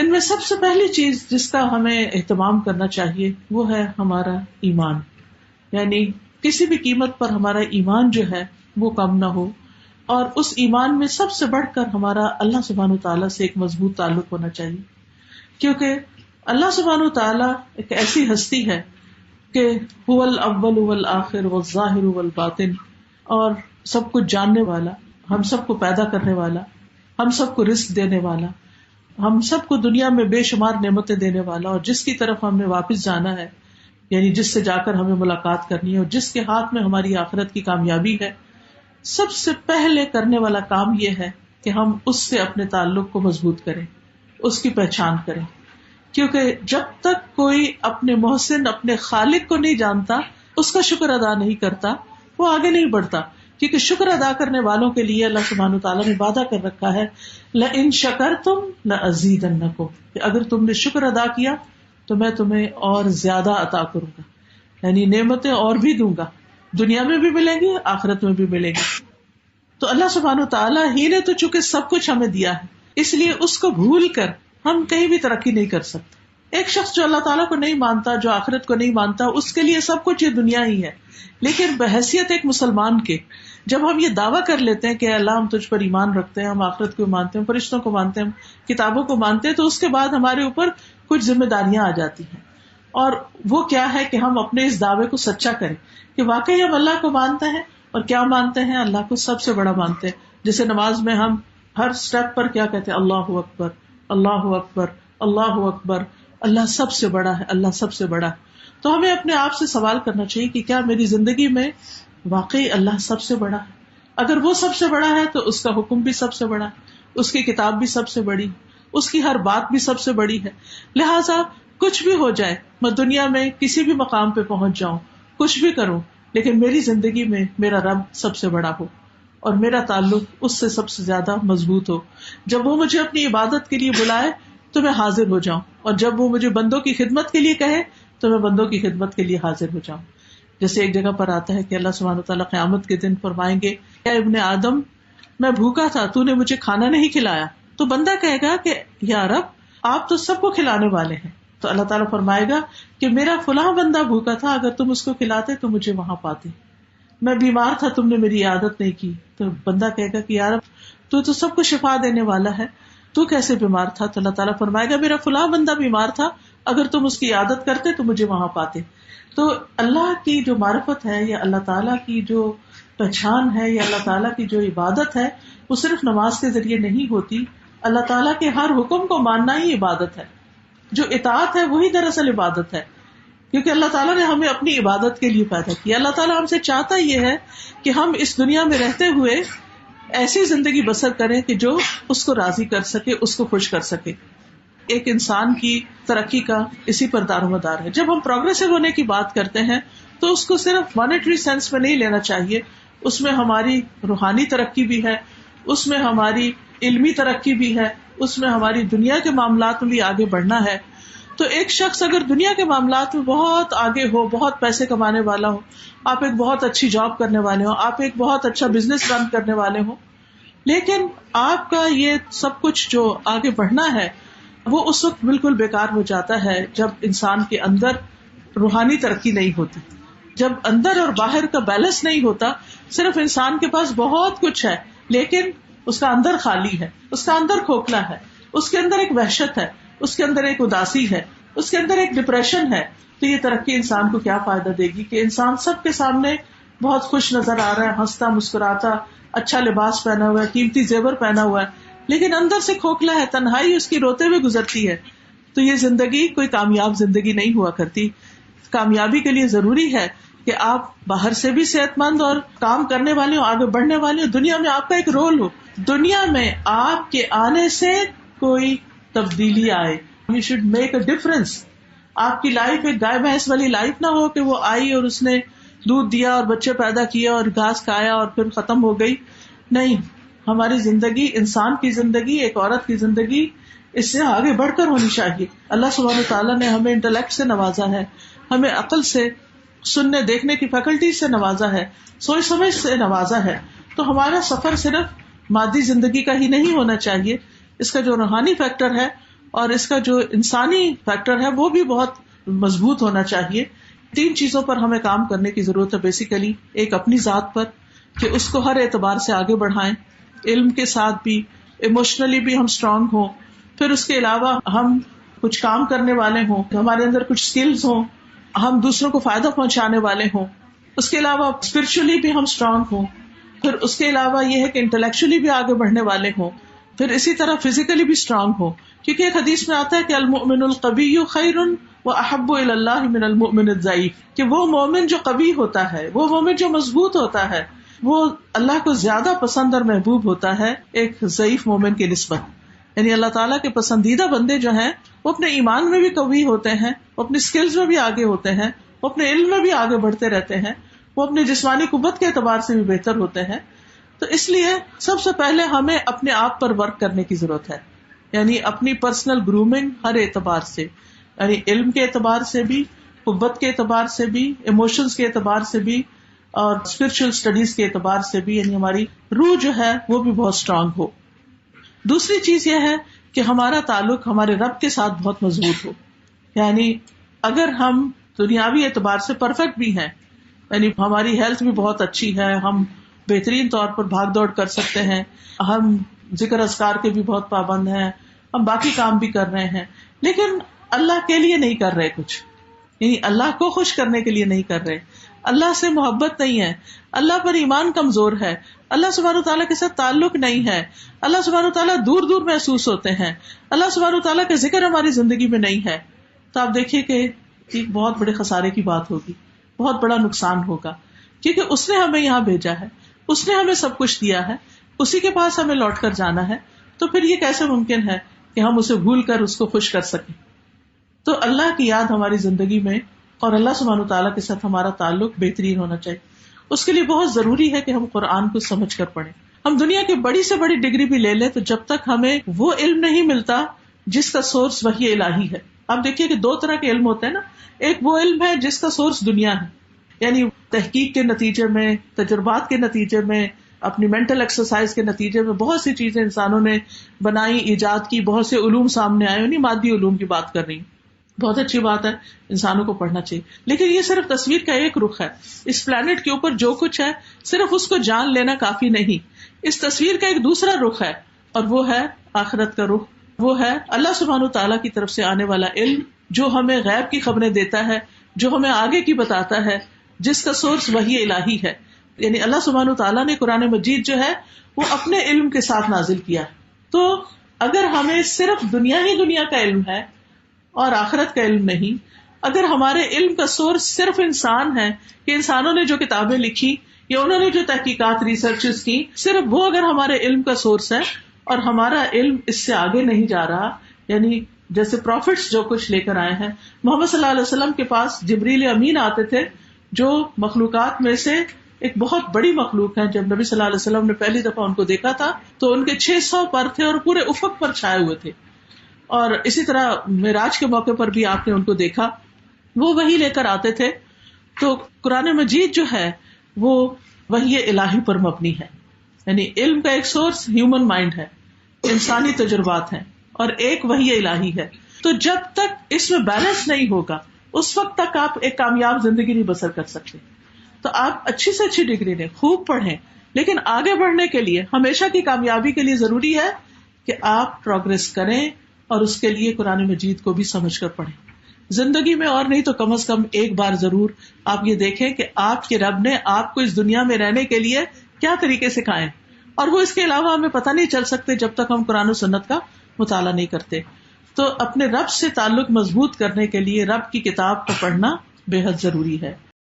ان میں سب سے پہلی چیز جس کا ہمیں اہتمام کرنا چاہیے وہ ہے ہمارا ایمان. یعنی کسی بھی قیمت پر ہمارا ایمان جو ہے وہ کم نہ ہو, اور اس ایمان میں سب سے بڑھ کر ہمارا اللہ سبحانہ وتعالیٰ سے ایک مضبوط تعلق ہونا چاہیے, کیونکہ اللہ سبحانہ وتعالیٰ ایک ایسی ہستی ہے کہ هو الاول والآخر والظاہر والباطن, اور سب کچھ جاننے والا, ہم سب کو پیدا کرنے والا, ہم سب کو رزق دینے والا, ہم سب کو دنیا میں بے شمار نعمتیں دینے والا, اور جس کی طرف ہم نے واپس جانا ہے, یعنی جس سے جا کر ہمیں ملاقات کرنی ہے, اور جس کے ہاتھ میں ہماری آخرت کی کامیابی ہے. سب سے پہلے کرنے والا کام یہ ہے کہ ہم اس سے اپنے تعلق کو مضبوط کریں, اس کی پہچان کریں, کیونکہ جب تک کوئی اپنے محسن, اپنے خالق کو نہیں جانتا, اس کا شکر ادا نہیں کرتا, وہ آگے نہیں بڑھتا. کیونکہ شکر ادا کرنے والوں کے لیے اللہ سبحانہ وتعالیٰ نے وعدہ کر رکھا ہے لئن شکرتم لأزیدنکم, کہ اگر تم نے شکر ادا کیا تو میں تمہیں اور زیادہ عطا کروں گا, یعنی نعمتیں اور بھی دوں گا, دنیا میں بھی ملیں گی, آخرت میں بھی ملیں گی. تو اللہ سبحانہ وتعالیٰ ہی نے تو چونکہ سب کچھ ہمیں دیا ہے, اس لیے اس کو بھول کر ہم کہیں بھی ترقی نہیں کر سکتے. ایک شخص جو اللہ تعالیٰ کو نہیں مانتا, جو آخرت کو نہیں مانتا, اس کے لیے سب کچھ یہ دنیا ہی ہے. لیکن بحیثیت ایک مسلمان کے جب ہم یہ دعویٰ کر لیتے ہیں کہ اللہ ہم تجھ پر ایمان رکھتے ہیں, ہم آخرت کو مانتے ہیں, فرشتوں کو مانتے ہیں, کتابوں کو مانتے ہیں, تو اس کے بعد ہمارے اوپر کچھ ذمہ داریاں آ جاتی ہیں. اور وہ کیا ہے کہ ہم اپنے اس دعوے کو سچا کریں کہ واقعی ہم اللہ کو مانتے ہیں, اور کیا مانتے ہیں, اللہ کو سب سے بڑا مانتے ہیں. جیسے نماز میں ہم ہر سٹیپ پر کیا کہتے ہیں, اللہ اکبر, اللہ اکبر, اللہ اکبر, اللہ سب سے بڑا ہے, اللہ سب سے بڑا ہے. تو ہمیں اپنے آپ سے سوال کرنا چاہیے کہ کیا میری زندگی میں واقعی اللہ سب سے بڑا ہے؟ اگر وہ سب سے بڑا ہے تو اس کا حکم بھی سب سے بڑا ہے, اس کی کتاب بھی سب سے بڑی, اس کی ہر بات بھی سب سے بڑی ہے. لہٰذا کچھ بھی ہو جائے, میں دنیا میں کسی بھی مقام پہ پہنچ جاؤں, کچھ بھی کروں, لیکن میری زندگی میں میرا رب سب سے بڑا ہو اور میرا تعلق اس سے سب سے زیادہ مضبوط ہو. جب وہ مجھے اپنی عبادت کے لیے بلائے تو میں حاضر ہو جاؤں, اور جب وہ مجھے بندوں کی خدمت کے لیے کہے تو میں بندوں کی خدمت کے لیے حاضر ہو جاؤں. جیسے ایک جگہ پر آتا ہے کہ اللہ سبحانہ وتعالیٰ قیامت کے دن فرمائیں گے, اے ابن آدم, میں بھوکا تھا, تو نے مجھے کھانا نہیں کھلایا. تو بندہ کہے گا کہ یا رب آپ تو سب کو کھلانے والے ہیں. تو اللہ تعالیٰ فرمائے گا کہ میرا فلاں بندہ بھوکا تھا, اگر تم اس کو کھلاتے تو مجھے وہاں پاتے. میں بیمار تھا, تم نے میری عادت نہیں کی. تو بندہ کہے گا کہ یا رب تو سب کو شفا دینے والا ہے, تو کیسے بیمار تھا؟ تو اللہ تعالیٰ فرمائے گا میرا فلاں بندہ بیمار تھا, اگر تم اس کی عادت کرتے تو مجھے وہاں پاتے. تو اللہ کی جو معرفت ہے, یا اللہ تعالیٰ کی جو پہچان ہے, یا اللہ تعالیٰ کی جو عبادت ہے, وہ صرف نماز کے ذریعے نہیں ہوتی. اللہ تعالیٰ کے ہر حکم کو ماننا ہی عبادت ہے. جو اطاعت ہے وہی دراصل عبادت ہے, کیونکہ اللہ تعالیٰ نے ہمیں اپنی عبادت کے لیے پیدا کیا. اللہ تعالیٰ ہم سے چاہتا یہ ہے کہ ہم اس دنیا میں رہتے ہوئے ایسی زندگی بسر کریں کہ جو اس کو راضی کر سکے, اس کو خوش کر سکے. ایک انسان کی ترقی کا اسی پر دار و مدار ہے. جب ہم پروگریسو ہونے کی بات کرتے ہیں تو اس کو صرف مانیٹری سینس میں نہیں لینا چاہیے, اس میں ہماری روحانی ترقی بھی ہے, اس میں ہماری علمی ترقی بھی ہے, اس میں ہماری دنیا کے معاملات میں بھی آگے بڑھنا ہے. تو ایک شخص اگر دنیا کے معاملات میں بہت آگے ہو, بہت پیسے کمانے والا ہو, آپ ایک بہت اچھی جاب کرنے والے ہو, آپ ایک بہت اچھا بزنس رن کرنے والے ہو, لیکن آپ کا یہ سب کچھ جو آگے بڑھنا ہے وہ اس وقت بالکل بیکار ہو جاتا ہے جب انسان کے اندر روحانی ترقی نہیں ہوتی, جب اندر اور باہر کا بیلنس نہیں ہوتا. صرف انسان کے پاس بہت کچھ ہے لیکن اس کا اندر خالی ہے, اس کا اندر کھوکھلا ہے, اس کے اندر ایک وحشت ہے, اس کے اندر ایک اداسی ہے, اس کے اندر ایک ڈپریشن ہے. تو یہ ترقی انسان کو کیا فائدہ دے گی کہ انسان سب کے سامنے بہت خوش نظر آ رہا ہے, ہنستا مسکراتا, اچھا لباس پہنا ہوا ہے, قیمتی زیور پہنا ہوا ہے, لیکن اندر سے کھوکھلا ہے, تنہائی اس کی روتے ہوئے گزرتی ہے. تو یہ زندگی کوئی کامیاب زندگی نہیں ہوا کرتی. کامیابی کے لیے ضروری ہے کہ آپ باہر سے بھی صحت مند اور کام کرنے والے ہو, آگے بڑھنے والے ہو, دنیا میں آپ کا ایک رول ہو, دنیا میں آپ کے آنے سے کوئی تبدیلی آئے. You should make a difference. آپ کی لائف ایک گائے بھینس والی لائف نہ ہو کہ وہ آئی اور اس نے دودھ دیا اور بچے پیدا کیا اور گھاس کھایا اور پھر ختم ہو گئی. نہیں, ہماری زندگی, انسان کی زندگی, ایک عورت کی زندگی اس سے آگے بڑھ کر ہونی چاہیے. اللہ سبحانہ تعالیٰ نے ہمیں انٹلیکٹ سے نوازا ہے, ہمیں عقل سے, سننے دیکھنے کی فیکلٹی سے نوازا ہے, سوچ سمجھ سے نوازا ہے. تو ہمارا سفر صرف مادی زندگی کا ہی نہیں ہونا چاہیے, اس کا جو روحانی فیکٹر ہے اور اس کا جو انسانی فیکٹر ہے وہ بھی بہت مضبوط ہونا چاہیے. 3 چیزوں پر ہمیں کام کرنے کی ضرورت ہے بیسیکلی. ایک اپنی ذات پر کہ اس کو ہر اعتبار سے آگے بڑھائیں, علم کے ساتھ بھی, ایموشنلی بھی ہم اسٹرانگ ہوں. پھر اس کے علاوہ ہم کچھ کام کرنے والے ہوں, ہمارے اندر کچھ اسکلز ہوں, ہم دوسروں کو فائدہ پہنچانے والے ہوں. اس کے علاوہ اسپرچولی بھی ہم اسٹرانگ ہوں. پھر اس کے علاوہ یہ ہے کہ انٹلیکچولی بھی آگے بڑھنے والے ہوں. پھر اسی طرح فزیکلی بھی اسٹرانگ ہو, کیونکہ ایک حدیث میں آتا ہے کہ المؤمن القوی خیر واحب الی اللہ من المؤمن الضعیف, کہ وہ مومن جو قوی ہوتا ہے, وہ مومن جو مضبوط ہوتا ہے, وہ اللہ کو زیادہ پسند اور محبوب ہوتا ہے ایک ضعیف مومن کی نسبت. یعنی اللہ تعالیٰ کے پسندیدہ بندے جو ہیں وہ اپنے ایمان میں بھی قوی ہوتے ہیں, وہ اپنے اسکلز میں بھی آگے ہوتے ہیں, وہ اپنے علم میں بھی آگے بڑھتے رہتے ہیں, وہ اپنے جسمانی قوت کے اعتبار سے بھی بہتر ہوتے ہیں. تو اس لیے سب سے پہلے ہمیں اپنے آپ پر ورک کرنے کی ضرورت ہے, یعنی اپنی پرسنل گرومنگ ہر اعتبار سے, یعنی علم کے اعتبار سے بھی, قوت کے اعتبار سے بھی, ایموشنز کے اعتبار سے بھی, اور اسپرچل اسٹڈیز کے اعتبار سے بھی, یعنی ہماری روح جو ہے وہ بھی بہت اسٹرانگ ہو. دوسری چیز یہ ہے کہ ہمارا تعلق ہمارے رب کے ساتھ بہت مضبوط ہو. یعنی اگر ہم دنیاوی اعتبار سے پرفیکٹ بھی ہیں, یعنی ہماری ہیلتھ بھی بہت اچھی ہے, ہم بہترین طور پر بھاگ دوڑ کر سکتے ہیں, ہم ذکر اذکار کے بھی بہت پابند ہیں, ہم باقی کام بھی کر رہے ہیں, لیکن اللہ کے لیے نہیں کر رہے کچھ, یعنی اللہ کو خوش کرنے کے لیے نہیں کر رہے, اللہ سے محبت نہیں ہے, اللہ پر ایمان کمزور ہے, اللہ سبحانہ تعالیٰ کے ساتھ تعلق نہیں ہے, اللہ سبحانہ تعالیٰ دور دور محسوس ہوتے ہیں, اللہ سبحانہ تعالیٰ کا ذکر ہماری زندگی میں نہیں ہے, تو آپ دیکھیے کہ ایک بہت بڑے خسارے کی بات ہوگی, بہت بڑا نقصان ہوگا, کیونکہ اس نے ہمیں یہاں بھیجا ہے, اس نے ہمیں سب کچھ دیا ہے, اسی کے پاس ہمیں لوٹ کر جانا ہے. تو پھر یہ کیسے ممکن ہے کہ ہم اسے بھول کر اس کو خوش کر سکیں؟ تو اللہ کی یاد ہماری زندگی میں اور اللہ سبحانہ تعالیٰ کے ساتھ ہمارا تعلق بہترین ہونا چاہیے. اس کے لیے بہت ضروری ہے کہ ہم قرآن کو سمجھ کر پڑھیں. ہم دنیا کی بڑی سے بڑی ڈگری بھی لے لیں تو جب تک ہمیں وہ علم نہیں ملتا جس کا سورس وحی الہی ہے. آپ دیکھیے کہ 2 طرح کے علم ہوتے ہیں نا, ایک وہ علم ہے جس کا سورس دنیا ہے, یعنی تحقیق کے نتیجے میں, تجربات کے نتیجے میں, اپنی مینٹل ایکسرسائز کے نتیجے میں بہت سی چیزیں انسانوں نے بنائی, ایجاد کی, بہت سے علوم سامنے آئے, یعنی مادی علوم کی بات کر رہی ہوں. بہت اچھی بات ہے, انسانوں کو پڑھنا چاہیے, لیکن یہ صرف تصویر کا ایک رخ ہے. اس پلانٹ کے اوپر جو کچھ ہے صرف اس کو جان لینا کافی نہیں. اس تصویر کا ایک دوسرا رخ ہے, اور وہ ہے آخرت کا رخ. وہ ہے اللہ سبحانہ تعالیٰ کی طرف سے آنے والا علم جو ہمیں غیب کی خبریں دیتا ہے, جو ہمیں آگے کی بتاتا ہے, جس کا سورس وحی الہی ہے. یعنی اللہ سبحانہ تعالیٰ نے قرآن مجید جو ہے وہ اپنے علم کے ساتھ نازل کیا. تو اگر ہمیں صرف دنیا ہی دنیا کا علم ہے اور آخرت کا علم نہیں, اگر ہمارے علم کا سورس صرف انسان ہے کہ انسانوں نے جو کتابیں لکھی یا انہوں نے جو تحقیقات ریسرچز کی, صرف وہ اگر ہمارے علم کا سورس ہے اور ہمارا علم اس سے آگے نہیں جا رہا, یعنی جیسے پروفٹس جو کچھ لے کر آئے ہیں, محمد صلی اللہ علیہ وسلم کے پاس جبریل امین آتے تھے جو مخلوقات میں سے ایک بہت بڑی مخلوق ہے. جب نبی صلی اللہ علیہ وسلم نے پہلی دفعہ ان کو دیکھا تھا تو ان کے 600 پر تھے اور پورے افق پر چھائے ہوئے تھے. اور اسی طرح معراج کے موقع پر بھی آپ نے ان کو دیکھا, وہ وہی لے کر آتے تھے. تو قرآن مجید جو ہے وہ وحی الہی پر مبنی ہے, یعنی علم کا ایک سورس ہیومن مائنڈ ہے, انسانی تجربات ہیں, اور ایک وحی الہی ہے. تو جب تک اس میں بیلنس نہیں ہوگا اس وقت تک آپ ایک کامیاب زندگی نہیں بسر کر سکتے. تو آپ اچھی سے اچھی ڈگری لیں, خوب پڑھیں, لیکن آگے بڑھنے کے لیے, ہمیشہ کی کامیابی کے لیے ضروری ہے کہ آپ پروگرس کریں, اور اس کے لیے قرآن مجید کو بھی سمجھ کر پڑھیں. زندگی میں اور نہیں تو کم از کم ایک بار ضرور آپ یہ دیکھیں کہ آپ کے رب نے آپ کو اس دنیا میں رہنے کے لیے کیا طریقے سکھائے, اور وہ اس کے علاوہ ہمیں پتہ نہیں چل سکتے جب تک ہم قرآن و سنت کا مطالعہ نہیں کرتے. تو اپنے رب سے تعلق مضبوط کرنے کے لیے رب کی کتاب کو پڑھنا بے حد ضروری ہے.